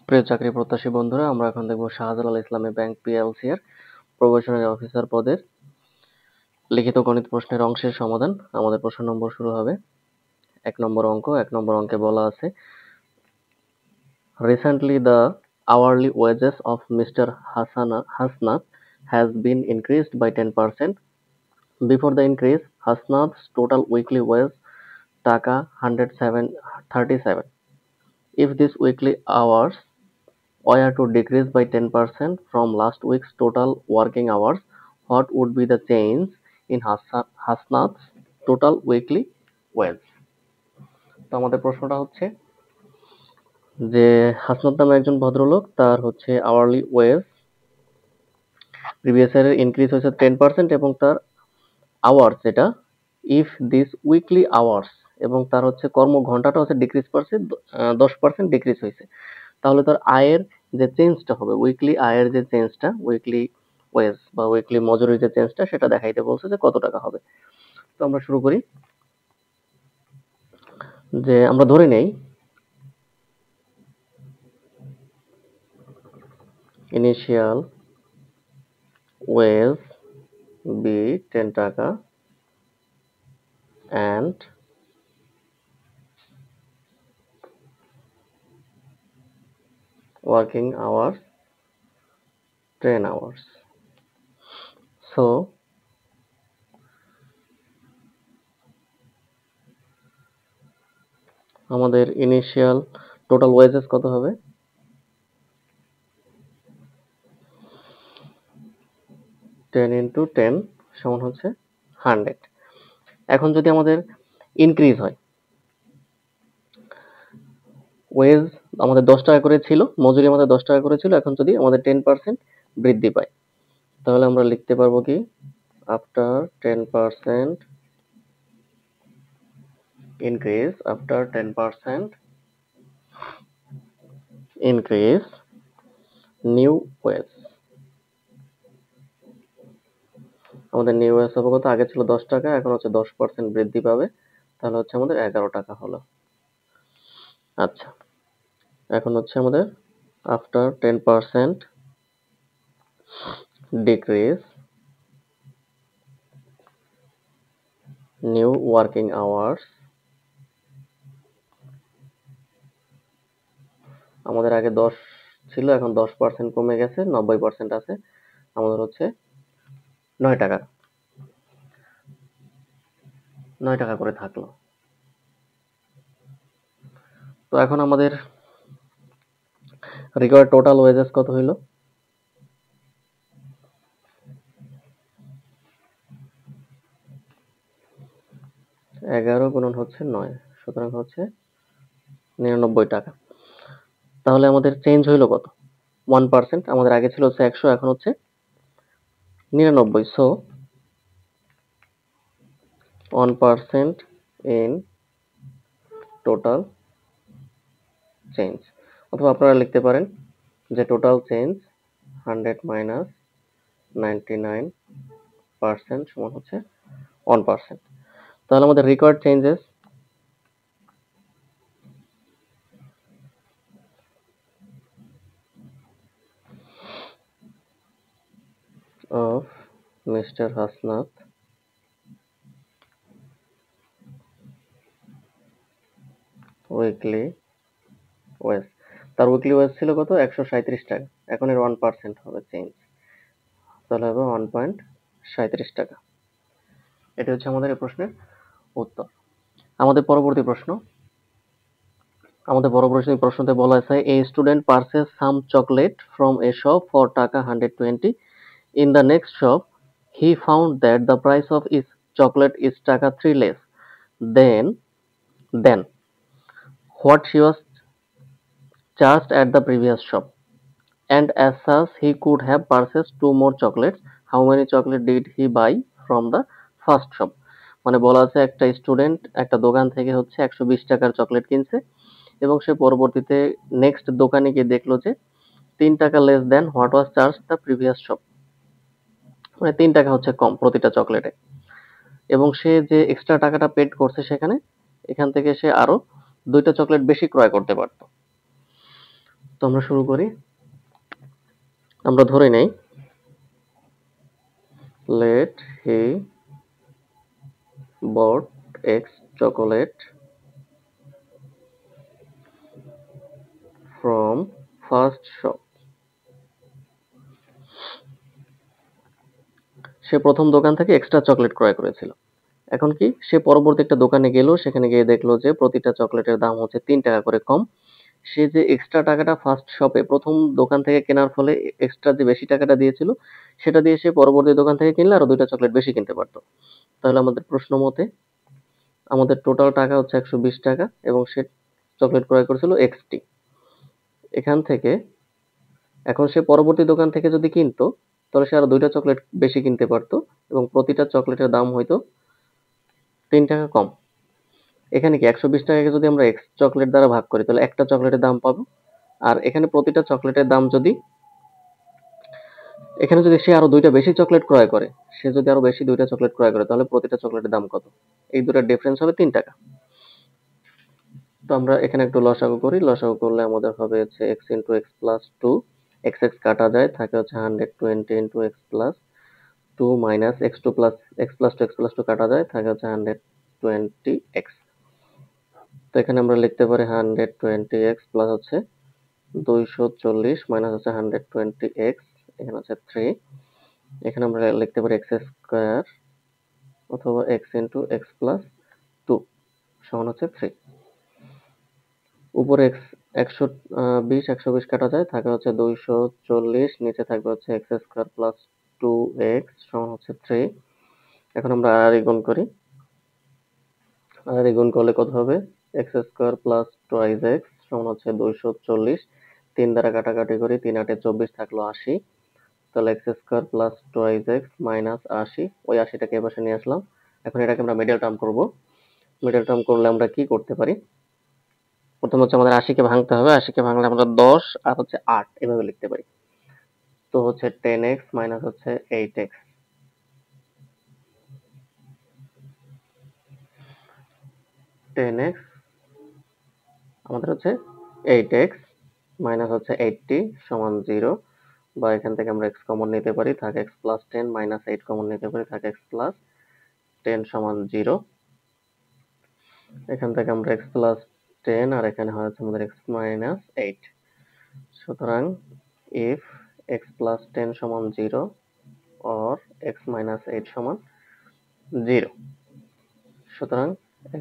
প্রিয় চাকরি প্রত্যাশী বন্ধুরা, আমরা এখন দেখব শাহজালাল ইসলামী ব্যাংক পিএলসি এর প্রবেশনারি অফিসার পদের লিখিত গণিত প্রশ্নের অংশের সমাধান। আমাদের প্রশ্ন নম্বর শুরু হবে। 1 নম্বর অঙ্কে বলা আছে, recently the hourly wages of Mr. Hasnath has been increased by 10%. Before the increase, Hasnath's total weekly wage টাকা 137. If these weekly hours were to decrease by 10% from last week's total working hours, what would be the change in Hasnath's total weekly wage? তো আমাদের প্রশ্নটা হচ্ছে যে হাসনাত নামে একজন ভদ্রলোক, তার হচ্ছে আওয়ারলি ওয়েজ প্রিভিয়াস ইয়ারের ইনক্রিজ হয়েছে 10% এবং তার আওয়ার্স যেটা ইফ দিস উইকলি আওয়ার্স এবং তার হচ্ছে কর্ম ঘন্টাটা হচ্ছে ডিক্রিজ করছে 10% ডিক্রিজ হয়েছে, তাহলে তার আয়ের যে চেঞ্জটা হবে, উইকলি আয়ের যে চেঞ্জটা, উইকলি ওয়েজ বা উইকলি মজুরির যে চেঞ্জটা, সেটা দেখাইতে বলছে যে কত টাকা হবে। তো আমরা শুরু করি, যে আমরা ধরে নেই ইনিশিয়াল ওয়েজ বি 10 টাকা and working hours 10 hours. So আমাদের ইনিশিয়াল টোটাল ওয়েজেস কত হবে? 10 into 10 সমান হচ্ছে 100। এখন যদি আমাদের ইনক্রিজ হয়, ওয়েজ আমাদের 10 টাকা করে ছিল, মজুরি আমাদের 10 টাকা করে ছিল, এখন যদি আমাদের 10% বৃদ্ধি পায়, তাহলে আমরা লিখতে পারবো কি, after 10% increase, after 10% increase new wage, আমাদের নিউ ওয়েজ হবে কত? আগে ছিল 10 টাকা, এখন হচ্ছে 10% বৃদ্ধি পাবে, তাহলে হচ্ছে আমাদের 11 টাকা হলো। আচ্ছা, এখন হচ্ছে আমাদের after 10% decrease new working hours, আমাদের আগে 10 ছিল, এখন 10% কমে গেছে, 90% আছে, আমাদের হচ্ছে 9 টাকা, 9 টাকা করে থাকলো। তো এখন আমাদের রিকোয়ার্ড টোটাল ওয়েজেস কত হইল? 11 গুণন হচ্ছে 9, সুতরাং হচ্ছে 99 টাকা। তাহলে আমাদের চেঞ্জ হইল কত? 1%। আমাদের আগে ছিল হচ্ছে 100, এখন হচ্ছে 99। সো 1% ইন টোটাল চেঞ্জ, অথবা আপনারা লিখতে পারেন যে টোটাল চেঞ্জ 100 মাইনাস 99% সমান হচ্ছে 1%। তাহলে আমাদের required changes of mister Hasnat weekly wage, তার উইকলি ওয়েজ ছিল কত? 137 টাকা, এখন এর 1% হবে চেঞ্জ, তাহলে হবে 1.37 টাকা। এটা হচ্ছে আমাদের এই প্রশ্নের উত্তর। আমাদের পরবর্তী প্রশ্ন, প্রশ্নতে বলা আছে, a student purchase some chocolate from a shop for টাকা 120। In the next shop, he found that the price of each chocolate is টাকা 3 less than what she was charged at the previous shop, and as such he could have purchased 2 more chocolates. How many chocolates did he buy from the first shop? মানে বলা আছে, একটা student একটা দোকান থেকে হচ্ছে 120 টাকার চকলেট কিনছে এবং সে পরবর্তীতে নেক্সট দোকানে গিয়ে দেখলো যে 3 টাকা less than what was charge the previous shop, মানে 3 টাকা হচ্ছে কম প্রতিটা চকলেটে, এবং সে যে এক্সট্রা টাকাটা পেড করছে সেখানে, এখান থেকে সে আরো 2টা চকলেট বেশি ক্রয় করতে পারত। তো আমরা শুরু করি। আমরা ধরে নেই let he bought X chocolate from first shop. সে প্রথম দোকান থেকে এক্সট্রা চকলেট ক্রয় করেছিল। এখন কি সে পরবর্তী একটা দোকানে গেল, সেখানে গিয়ে দেখলো যে প্রতিটা চকলেটের দাম হচ্ছে 3 টাকা করে কম। সে যে এক্সট্রা টাকাটা ফার্স্ট শপে প্রথম দোকান থেকে কেনার ফলে এক্সট্রা যে বেশি টাকাটা দিয়েছিল, সেটা দিয়ে সে পরবর্তী দোকান থেকে কিনলে আরো 2টা চকলেট বেশি কিনতে পারতো। তাহলে আমাদের প্রশ্ন মতে আমাদের টোটাল টাকা হচ্ছে 120 টাকা এবং সে চকলেট ক্রয় করেছিল এক্সটি। এখান থেকে এখন সে পরবর্তী দোকান থেকে যদি কিনতো, তাহলে সে আরো 2টা চকলেট বেশি কিনতে পারতো এবং প্রতিটা চকলেটের দাম হয়তো 3 টাকা কম। এখানে কি 120 টাকাকে যদি আমরা এক্স চকলেট দ্বারা ভাগ করি, তাহলে একটা চকলেটের দাম পাবো। আর এখানে প্রতিটা চকলেটের দাম যদি এখানে যদি সে আরো 2টা বেশি চকলেট ক্রয় করে, সে যদি আরো বেশি 2টা চকলেট ক্রয় করে, তাহলে প্রতিটা চকলেটের দাম কত? এই দুটার ডিফারেন্স হবে 3 টাকা। তো আমরা এখানে একটু লসাগু করি। লসাগু করলে আমাদের হবে হচ্ছে x into x plus two. X x কাটা যায়, থাকে হচ্ছে 120 into x plus two minus x plus two কাটা যায়, থাকে হচ্ছে 120 এক্স। তো এখানে আমরা লিখতে পারি 120 এক্স প্লাস হচ্ছে 240 মাইনাস হচ্ছে 120 এক্স, এখানে হচ্ছে 3। এখানে আমরা লিখতে পারি এক্স স্কোয়ার অথবা x into x plus two সমান হচ্ছে 3। উপরে এক্স 120 কাটা যায়, থাকে হচ্ছে 240, নিচে থাকবে হচ্ছে এক্স স্কোয়ার প্লাস 2x সমান হচ্ছে 3। এখন আমরা আর গুণ করি। আর গুণ করলে কত হবে? X square plus twice x সমান হচ্ছে 240। 3 দ্বারা কাটাকাটি করি, 3 8 24 থাকলো 80। তাহলে x square plus twice x minus 80, ওই 80টাকে এপাশে নিয়ে আসলাম। এখন এটাকে আমরা মিডল টার্ম করব। মিডল টার্ম করলে আমরা কি করতে পারি? প্রথম হচ্ছে আমাদের 80কে ভাঙতে হবে। 80কে ভাঙলে আমরা 10 আর হচ্ছে 8 এভাবে লিখতে পারি। তো হচ্ছে 10x মাইনাস হচ্ছে 8x। 10x আমাদের হচ্ছে 8x মাইনাস হচ্ছে 80 সমান 0। বা এখান থেকে আমরা x কমন নিতে পারি, থাকে x প্লাস 10 মাইনাস 8 কমন নিতে পারি, থাকে x প্লাস 10 সমান 0। এখান থেকে আমরা x প্লাস 10 আর এখানে হচ্ছে আমাদের x মাইনাস 8। সুতরাং if x প্লাস 10 সমান 0 or x মাইনাস 8 সমান 0, সুতরাং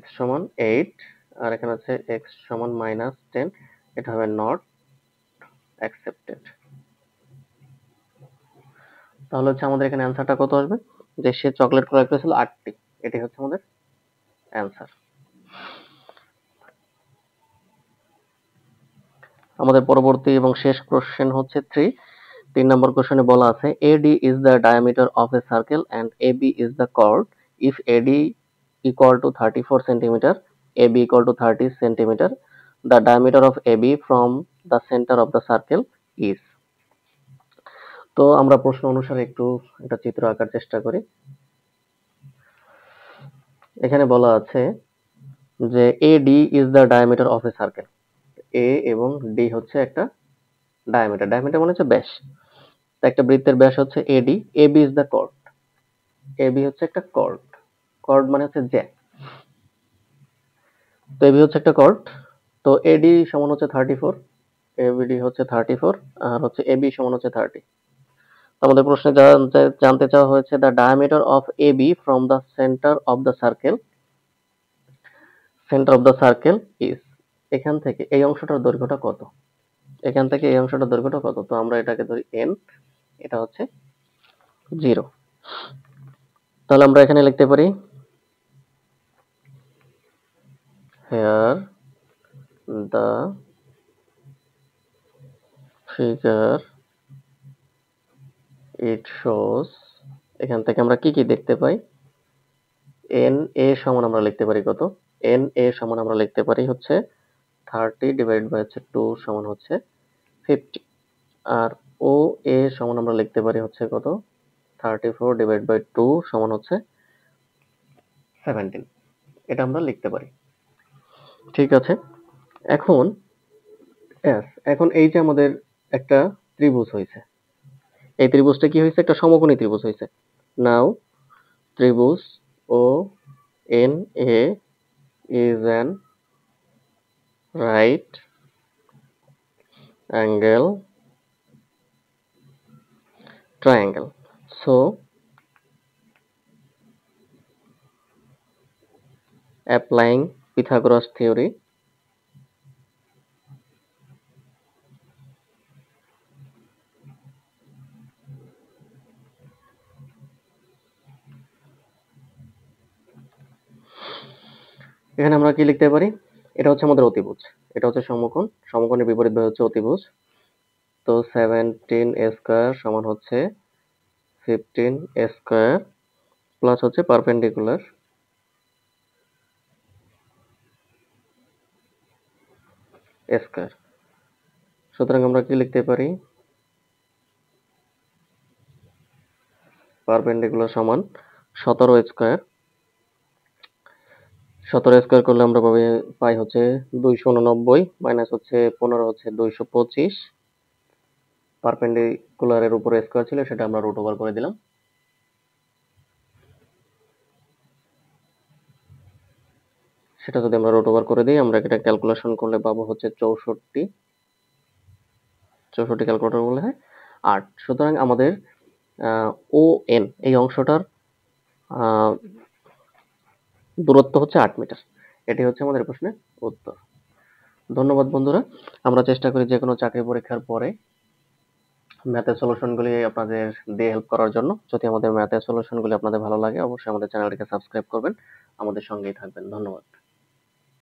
x সমান 8 আর এখানে হচ্ছে x সমান মাইনাস 10, এটা হবে নট অ্যাকসেপ্টেড। তাহলে হচ্ছে আমাদের এখানে অ্যান্সারটা কত আসবে? যে সে চকলেট ক্রয় করেছিল 8টি। এটাই হচ্ছে আমাদের অ্যান্সার। আমাদের পরবর্তী এবং শেষ কোশ্চেন হচ্ছে 3 নম্বর কোশ্চেনে বলা আছে AD is the diameter of a circle and AB is the chord. If AD equal to 34 centimeter, AB equal to 30 centimeter, the diameter of AB from the center of the circle is. তো আমরা প্রশ্ন অনুসারে একটু একটা চিত্র আঁকার চেষ্টা করি। এখানে বলা আছে যে AD is the diameter of a circle. A এবং D হচ্ছে একটা ডায়ামিটার। ডায়ামিটার মানে হচ্ছে ব্যাস। তো একটা বৃত্তের ব্যাস হচ্ছে AD, AB is the chord. AB হচ্ছে একটা chord. chord মানে হচ্ছে জ্যা। তো AB হচ্ছে একটা chord। তো AD সমান হচ্ছে 34, ABD হচ্ছে 34 আর হচ্ছে AB সমান হচ্ছে 30। আমাদের প্রশ্নে জানতে চাওয়া হয়েছে the diameter of AB from the center of the circle is. এখান থেকে এই অংশটার দৈর্ঘ্যটা কত? এখান থেকে এই অংশটার দৈর্ঘ্যটা কত? তো আমরা এটাকে ধরি n, এটা হচ্ছে 0। তাহলে আমরা এখানে লিখতে পারি here the figure it shows, এখান থেকে আমরা কি কি দেখতে পাই? এন এ সমান আমরা লিখতে পারি কত? এন এ সমান আমরা লিখতে পারি হচ্ছে 30 ডিভাইড বাই হচ্ছে 2 সমান হচ্ছে 50। আর ও এ সমান আমরা লিখতে পারি হচ্ছে কত? 34 ডিভাইড বাই 2 সমান হচ্ছে 17। এটা আমরা লিখতে পারি। ঠিক আছে, এখন Yes, এখন এই যে আমাদের একটা ত্রিভুজ হয়েছে, এই ত্রিভুজটা কি হয়েছে, একটা সমকোণী ত্রিভুজ হয়েছে। নাও ত্রিভুজ O N A is an right angle triangle. So applying Pythagoras theory, এখানে আমরা কি লিখতে পারি, এটা হচ্ছে আমাদের অতিভুজ, এটা হচ্ছে সমকোণ, সমকোণের বিপরীত বাহু হচ্ছে অতিভুজ। তো 17 স্কয়ার সমান হচ্ছে 15 স্কয়ার প্লাস হচ্ছে পারপেন্ডিকুলার স্কয়ার। সুতরাং আমরা কি লিখতে পারি, পারপেন্ডিকুলার সমান 17 স্কয়ার, 17 স্কয়ার করলে আমরা পাই হচ্ছে 289 মাইনাস হচ্ছে 15 হচ্ছে 225, পারপেন্ডিকুলারের উপরে স্কয়ার ছিল সেটা আমরা রুট ওভার করে দিলাম। সেটা যদি আমরা রুট ওভার করে দিই, আমরা এটা ক্যালকুলেশন করলে পাবো হচ্ছে 64, ক্যালকুলেটর বলে হয় 8। সুতরাং আমাদের ও এন এই অংশটার দূরত্ব হচ্ছে 8 মিটার। এটি হচ্ছে আমাদের প্রশ্নের উত্তর। ধন্যবাদ বন্ধুরা। আমরা চেষ্টা করি যে কোনো চাকরি পরীক্ষার পরে ম্যাথের সলিউশনগুলি আপনাদের দিয়ে হেল্প করার জন্য। যদি আমাদের ম্যাথের সলিউশনগুলি আপনাদের ভালো লাগে, অবশ্যই আমাদের চ্যানেলটিকে সাবস্ক্রাইব করবেন, আমাদের সঙ্গেই থাকবেন। ধন্যবাদ।